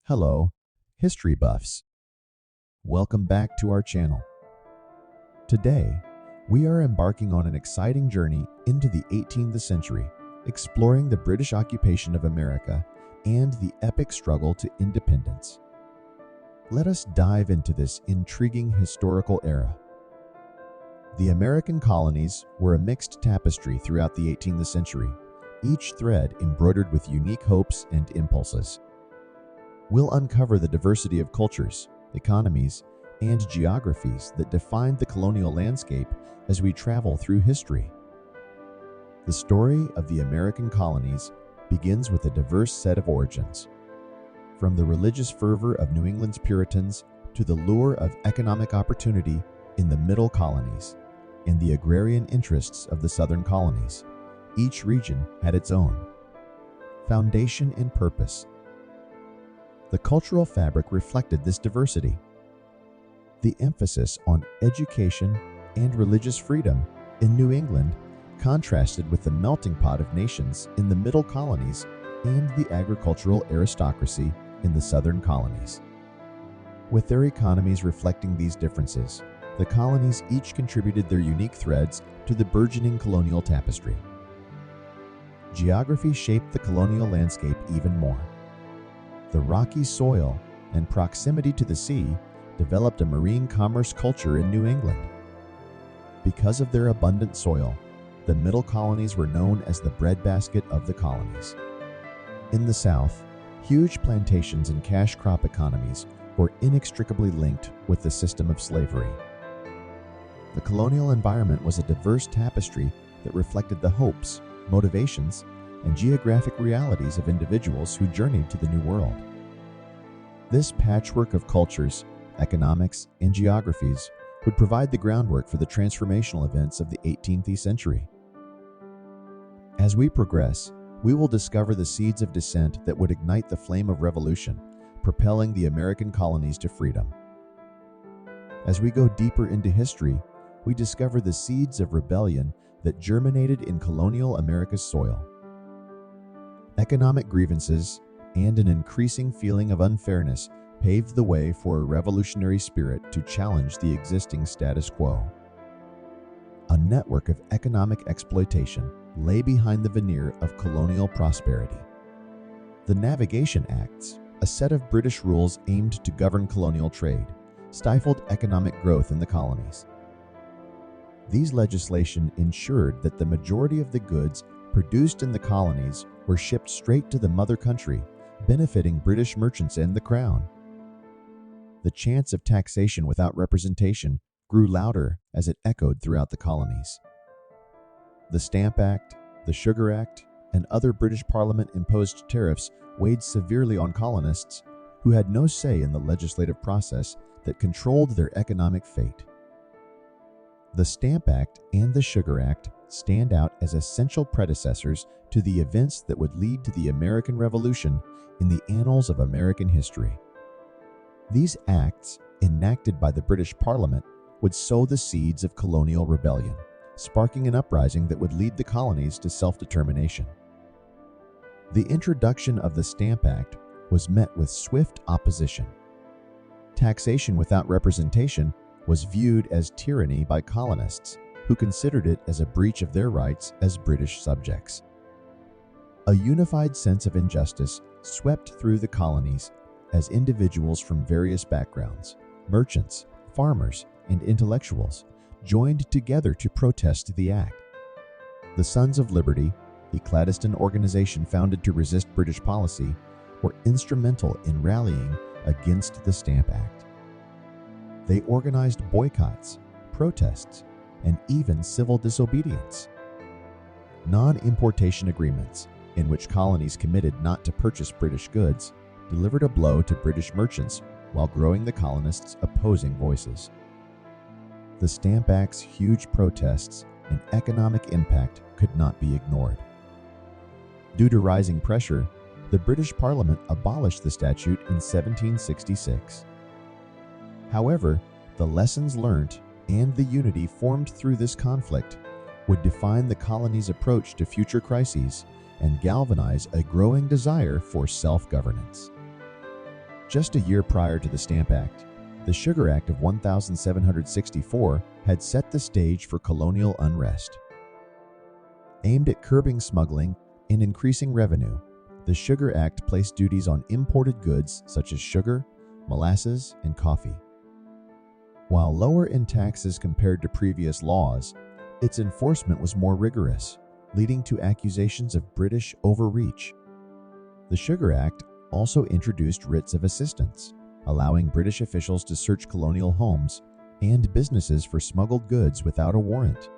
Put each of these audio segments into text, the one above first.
Hello, history buffs. Welcome back to our channel. Today, we are embarking on an exciting journey into the 18th century, exploring the British occupation of America and the epic struggle to independence. Let us dive into this intriguing historical era. The American colonies were a mixed tapestry throughout the 18th century, each thread embroidered with unique hopes and impulses. We'll uncover the diversity of cultures, economies, and geographies that defined the colonial landscape as we travel through history. The story of the American colonies begins with a diverse set of origins. From the religious fervor of New England's Puritans to the lure of economic opportunity in the Middle Colonies and the agrarian interests of the Southern colonies, each region had its own foundation and purpose. The cultural fabric reflected this diversity. The emphasis on education and religious freedom in New England contrasted with the melting pot of nations in the Middle Colonies and the agricultural aristocracy in the Southern colonies. With their economies reflecting these differences, the colonies each contributed their unique threads to the burgeoning colonial tapestry. Geography shaped the colonial landscape even more. The rocky soil and proximity to the sea developed a marine commerce culture in New England. Because of their abundant soil, the Middle Colonies were known as the breadbasket of the colonies. In the South, huge plantations and cash crop economies were inextricably linked with the system of slavery. The colonial environment was a diverse tapestry that reflected the hopes, motivations, and geographic realities of individuals who journeyed to the New World. This patchwork of cultures, economics, and geographies would provide the groundwork for the transformational events of the 18th century. As we progress, we will discover the seeds of dissent that would ignite the flame of revolution, propelling the American colonies to freedom. As we go deeper into history, we discover the seeds of rebellion that germinated in colonial America's soil. Economic grievances and an increasing feeling of unfairness paved the way for a revolutionary spirit to challenge the existing status quo. A network of economic exploitation lay behind the veneer of colonial prosperity. The Navigation Acts, a set of British rules aimed to govern colonial trade, stifled economic growth in the colonies. These legislation ensured that the majority of the goods produced in the colonies were shipped straight to the mother country, benefiting British merchants and the Crown. The chants of taxation without representation grew louder as it echoed throughout the colonies. The Stamp Act, the Sugar Act, and other British Parliament-imposed tariffs weighed severely on colonists who had no say in the legislative process that controlled their economic fate. The Stamp Act and the Sugar Act stand out as essential predecessors to the events that would lead to the American Revolution in the annals of American history. These acts, enacted by the British Parliament, would sow the seeds of colonial rebellion, sparking an uprising that would lead the colonies to self-determination. The introduction of the Stamp Act was met with swift opposition. Taxation without representation was viewed as tyranny by colonists, who considered it as a breach of their rights as British subjects. A unified sense of injustice swept through the colonies as individuals from various backgrounds, merchants, farmers, and intellectuals, joined together to protest the act. The Sons of Liberty, the clandestine organization founded to resist British policy, were instrumental in rallying against the Stamp Act. They organized boycotts, protests, and even civil disobedience. Non-importation agreements, in which colonies committed not to purchase British goods, delivered a blow to British merchants while growing the colonists' opposing voices. The Stamp Act's huge protests and economic impact could not be ignored. Due to rising pressure, the British Parliament abolished the statute in 1766. However, the lessons learned and the unity formed through this conflict would define the colony's approach to future crises and galvanize a growing desire for self-governance. Just a year prior to the Stamp Act, the Sugar Act of 1764 had set the stage for colonial unrest. Aimed at curbing smuggling and increasing revenue, the Sugar Act placed duties on imported goods such as sugar, molasses, and coffee. While lower in taxes compared to previous laws, its enforcement was more rigorous, leading to accusations of British overreach. The Sugar Act also introduced writs of assistance, allowing British officials to search colonial homes and businesses for smuggled goods without a warrant.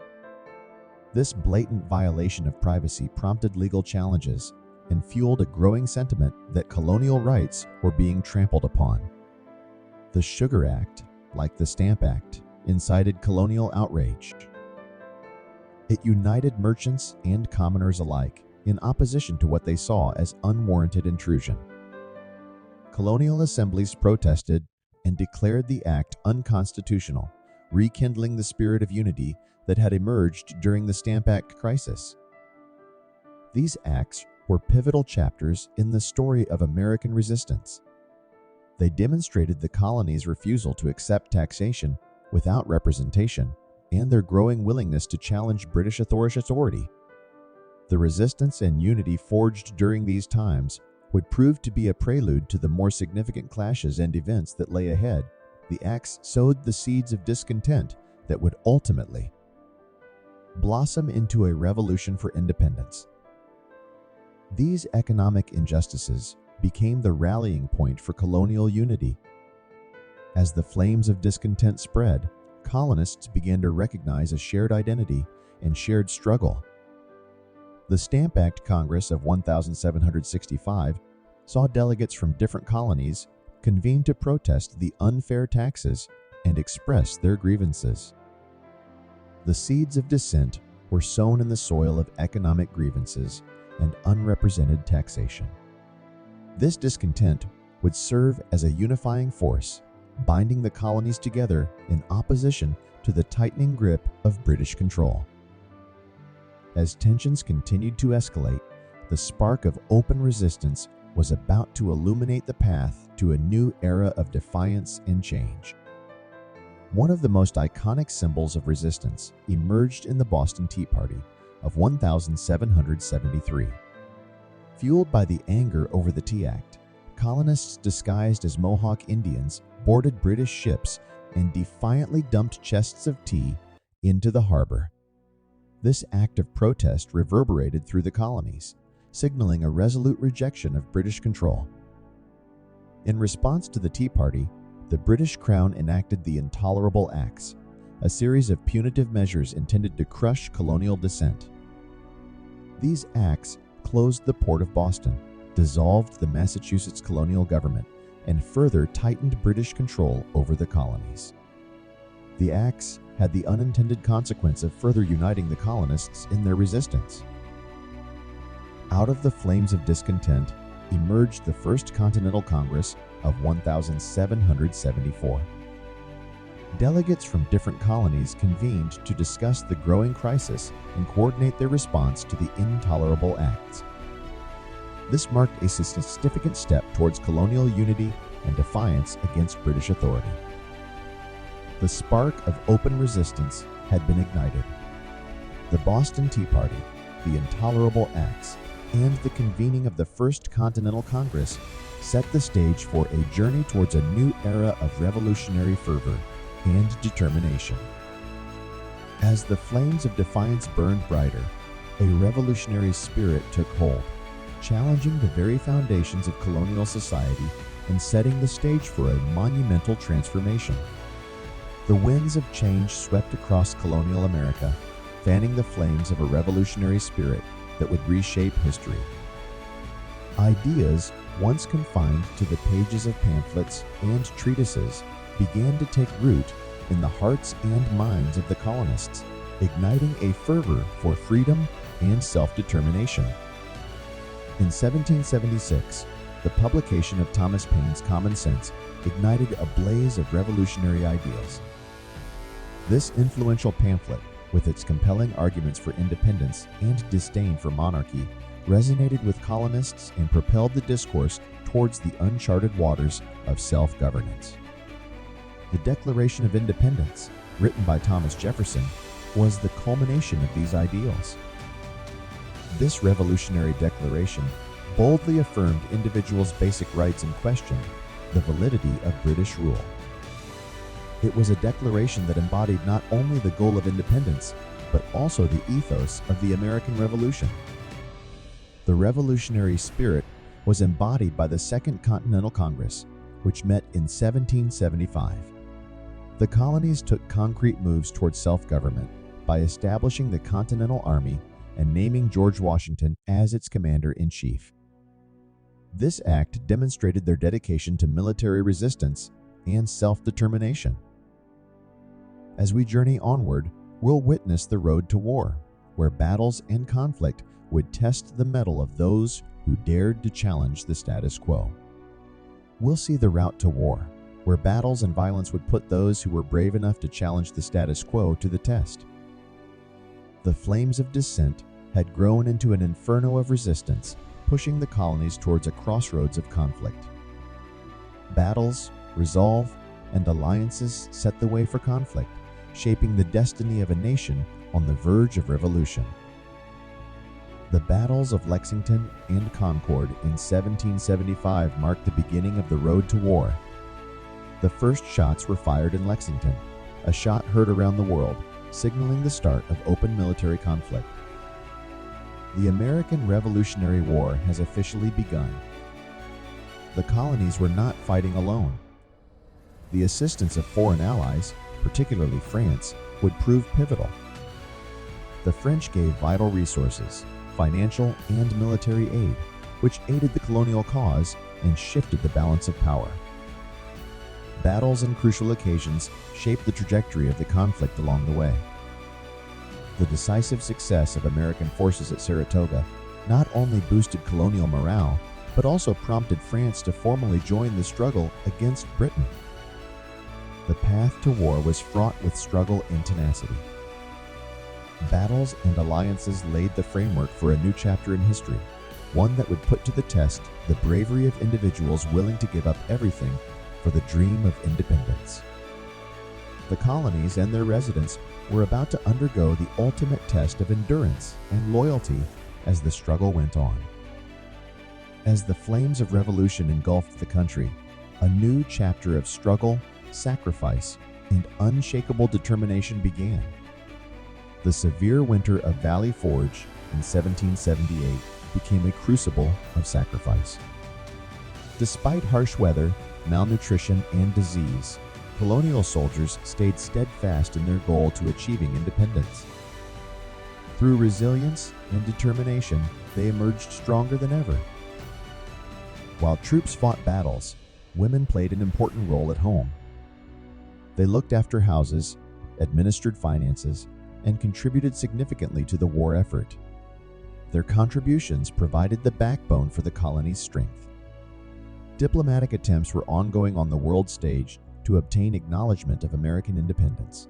This blatant violation of privacy prompted legal challenges and fueled a growing sentiment that colonial rights were being trampled upon. The Sugar Act, like the Stamp Act, incited colonial outrage. It united merchants and commoners alike in opposition to what they saw as unwarranted intrusion. Colonial assemblies protested and declared the act unconstitutional, rekindling the spirit of unity that had emerged during the Stamp Act crisis. These acts were pivotal chapters in the story of American resistance. They demonstrated the colonies' refusal to accept taxation without representation and their growing willingness to challenge British authority. The resistance and unity forged during these times would prove to be a prelude to the more significant clashes and events that lay ahead. The acts sowed the seeds of discontent that would ultimately blossom into a revolution for independence. These economic injustices became the rallying point for colonial unity. As the flames of discontent spread, colonists began to recognize a shared identity and shared struggle. The Stamp Act Congress of 1765 saw delegates from different colonies convene to protest the unfair taxes and express their grievances. The seeds of dissent were sown in the soil of economic grievances and unrepresented taxation. This discontent would serve as a unifying force, binding the colonies together in opposition to the tightening grip of British control. As tensions continued to escalate, the spark of open resistance was about to illuminate the path to a new era of defiance and change. One of the most iconic symbols of resistance emerged in the Boston Tea Party of 1773. Fueled by the anger over the Tea Act, colonists disguised as Mohawk Indians boarded British ships and defiantly dumped chests of tea into the harbor. This act of protest reverberated through the colonies, signaling a resolute rejection of British control. In response to the Tea Party, the British Crown enacted the Intolerable Acts, a series of punitive measures intended to crush colonial dissent. These acts closed the port of Boston, dissolved the Massachusetts colonial government, and further tightened British control over the colonies. The acts had the unintended consequence of further uniting the colonists in their resistance. Out of the flames of discontent emerged the First Continental Congress of 1774. Delegates from different colonies convened to discuss the growing crisis and coordinate their response to the Intolerable Acts. This marked a significant step towards colonial unity and defiance against British authority. The spark of open resistance had been ignited. The Boston Tea Party, the Intolerable Acts, and the convening of the First Continental Congress set the stage for a journey towards a new era of revolutionary fervor and determination. As the flames of defiance burned brighter, a revolutionary spirit took hold, challenging the very foundations of colonial society and setting the stage for a monumental transformation. The winds of change swept across colonial America, fanning the flames of a revolutionary spirit that would reshape history. Ideas once confined to the pages of pamphlets and treatises began to take root in the hearts and minds of the colonists, igniting a fervor for freedom and self-determination. In 1776, the publication of Thomas Paine's Common Sense ignited a blaze of revolutionary ideas. This influential pamphlet, with its compelling arguments for independence and disdain for monarchy, resonated with colonists and propelled the discourse towards the uncharted waters of self-governance. The Declaration of Independence, written by Thomas Jefferson, was the culmination of these ideals. This revolutionary declaration boldly affirmed individuals' basic rights and questioned the validity of British rule. It was a declaration that embodied not only the goal of independence, but also the ethos of the American Revolution. The revolutionary spirit was embodied by the Second Continental Congress, which met in 1775. The colonies took concrete moves towards self-government by establishing the Continental Army and naming George Washington as its commander-in-chief. This act demonstrated their dedication to military resistance and self-determination. As we journey onward, we'll witness the road to war, where battles and conflict would test the mettle of those who dared to challenge the status quo. We'll see the route to war, where battles and violence would put those who were brave enough to challenge the status quo to the test. The flames of dissent had grown into an inferno of resistance, pushing the colonies towards a crossroads of conflict. Battles, resolve, and alliances set the way for conflict, shaping the destiny of a nation on the verge of revolution. The battles of Lexington and Concord in 1775 marked the beginning of the road to war. The first shots were fired in Lexington, a shot heard around the world, signaling the start of open military conflict. The American Revolutionary War has officially begun. The colonies were not fighting alone. The assistance of foreign allies, particularly France, would prove pivotal. The French gave vital resources, financial and military aid, which aided the colonial cause and shifted the balance of power. Battles and crucial occasions shaped the trajectory of the conflict along the way. The decisive success of American forces at Saratoga not only boosted colonial morale, but also prompted France to formally join the struggle against Britain. The path to war was fraught with struggle and tenacity. Battles and alliances laid the framework for a new chapter in history, one that would put to the test the bravery of individuals willing to give up everything for the dream of independence. The colonies and their residents were about to undergo the ultimate test of endurance and loyalty as the struggle went on. As the flames of revolution engulfed the country, a new chapter of struggle, sacrifice, and unshakable determination began. The severe winter of Valley Forge in 1778 became a crucible of sacrifice. Despite harsh weather, malnutrition, and disease, colonial soldiers stayed steadfast in their goal to achieving independence. Through resilience and determination, they emerged stronger than ever. While troops fought battles, women played an important role at home. They looked after houses, administered finances, and contributed significantly to the war effort. Their contributions provided the backbone for the colony's strength. Diplomatic attempts were ongoing on the world stage to obtain acknowledgement of American independence.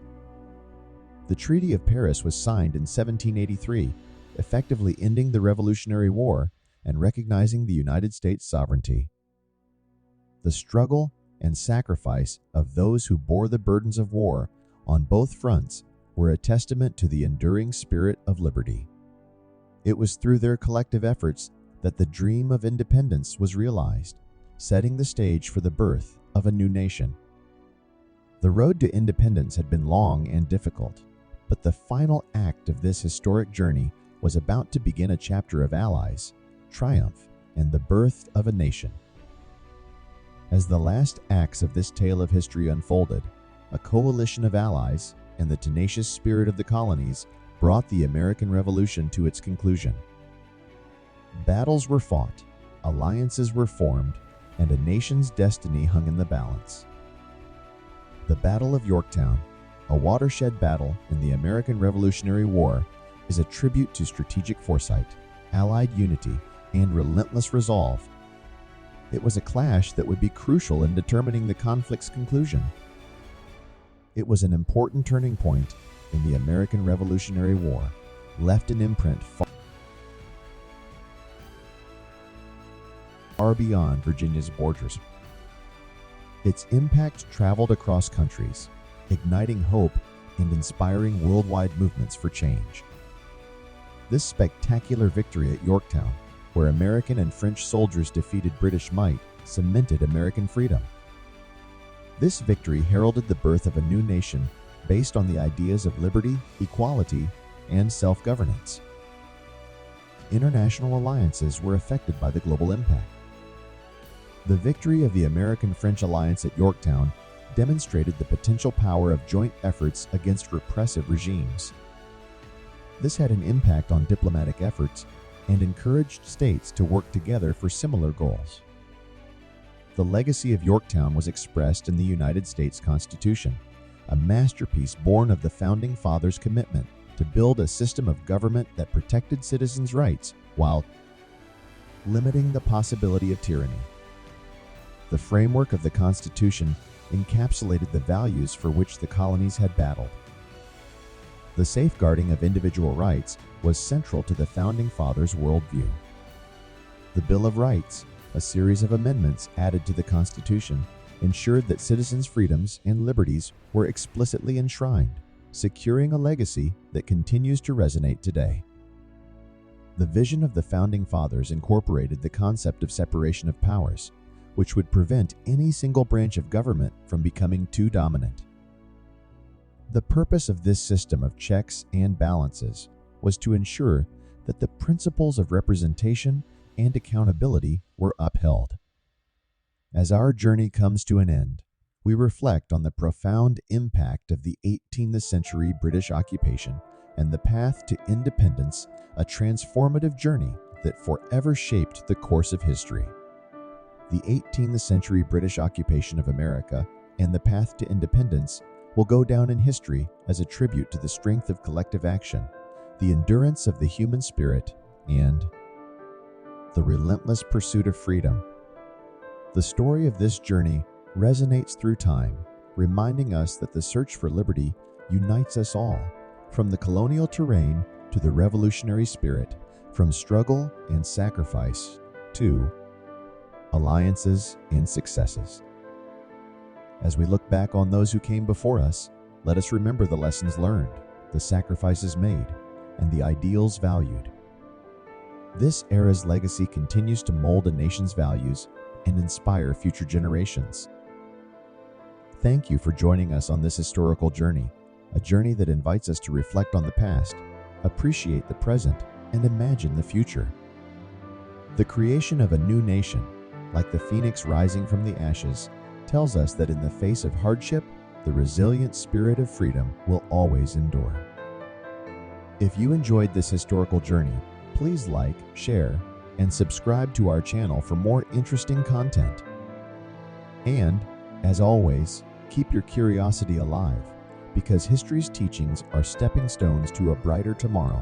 The Treaty of Paris was signed in 1783, effectively ending the Revolutionary War and recognizing the United States sovereignty. The struggle and sacrifice of those who bore the burdens of war on both fronts were a testament to the enduring spirit of liberty. It was through their collective efforts that the dream of independence was realized, setting the stage for the birth of a new nation. The road to independence had been long and difficult, but the final act of this historic journey was about to begin a chapter of allies, triumph, and the birth of a nation. As the last acts of this tale of history unfolded, a coalition of allies and the tenacious spirit of the colonies brought the American Revolution to its conclusion. Battles were fought, alliances were formed, and a nation's destiny hung in the balance. The Battle of Yorktown, a watershed battle in the American Revolutionary War, is a tribute to strategic foresight, allied unity, and relentless resolve. It was a clash that would be crucial in determining the conflict's conclusion. It was an important turning point in the American Revolutionary War, left an imprint far far beyond Virginia's borders. Its impact traveled across countries, igniting hope and inspiring worldwide movements for change. This spectacular victory at Yorktown, where American and French soldiers defeated British might, cemented American freedom. This victory heralded the birth of a new nation based on the ideas of liberty, equality, and self-governance. International alliances were affected by the global impact. The victory of the American-French alliance at Yorktown demonstrated the potential power of joint efforts against repressive regimes. This had an impact on diplomatic efforts and encouraged states to work together for similar goals. The legacy of Yorktown was expressed in the United States Constitution, a masterpiece born of the Founding Fathers' commitment to build a system of government that protected citizens' rights while limiting the possibility of tyranny. The framework of the Constitution encapsulated the values for which the colonies had battled. The safeguarding of individual rights was central to the Founding Fathers' worldview. The Bill of Rights, a series of amendments added to the Constitution, ensured that citizens' freedoms and liberties were explicitly enshrined, securing a legacy that continues to resonate today. The vision of the Founding Fathers incorporated the concept of separation of powers, which would prevent any single branch of government from becoming too dominant. The purpose of this system of checks and balances was to ensure that the principles of representation and accountability were upheld. As our journey comes to an end, we reflect on the profound impact of the 18th century British occupation and the path to independence, a transformative journey that forever shaped the course of history. The 18th century British occupation of America and the path to independence will go down in history as a tribute to the strength of collective action, the endurance of the human spirit, and the relentless pursuit of freedom. The story of this journey resonates through time, reminding us that the search for liberty unites us all, from the colonial terrain to the revolutionary spirit, from struggle and sacrifice to alliances and successes. As we look back on those who came before us, let us remember the lessons learned, the sacrifices made, and the ideals valued. This era's legacy continues to mold a nation's values and inspire future generations. Thank you for joining us on this historical journey, a journey that invites us to reflect on the past, appreciate the present, and imagine the future. The creation of a new nation, like the phoenix rising from the ashes, tells us that in the face of hardship, the resilient spirit of freedom will always endure. If you enjoyed this historical journey, please like, share, and subscribe to our channel for more interesting content. And, as always, keep your curiosity alive, because history's teachings are stepping stones to a brighter tomorrow.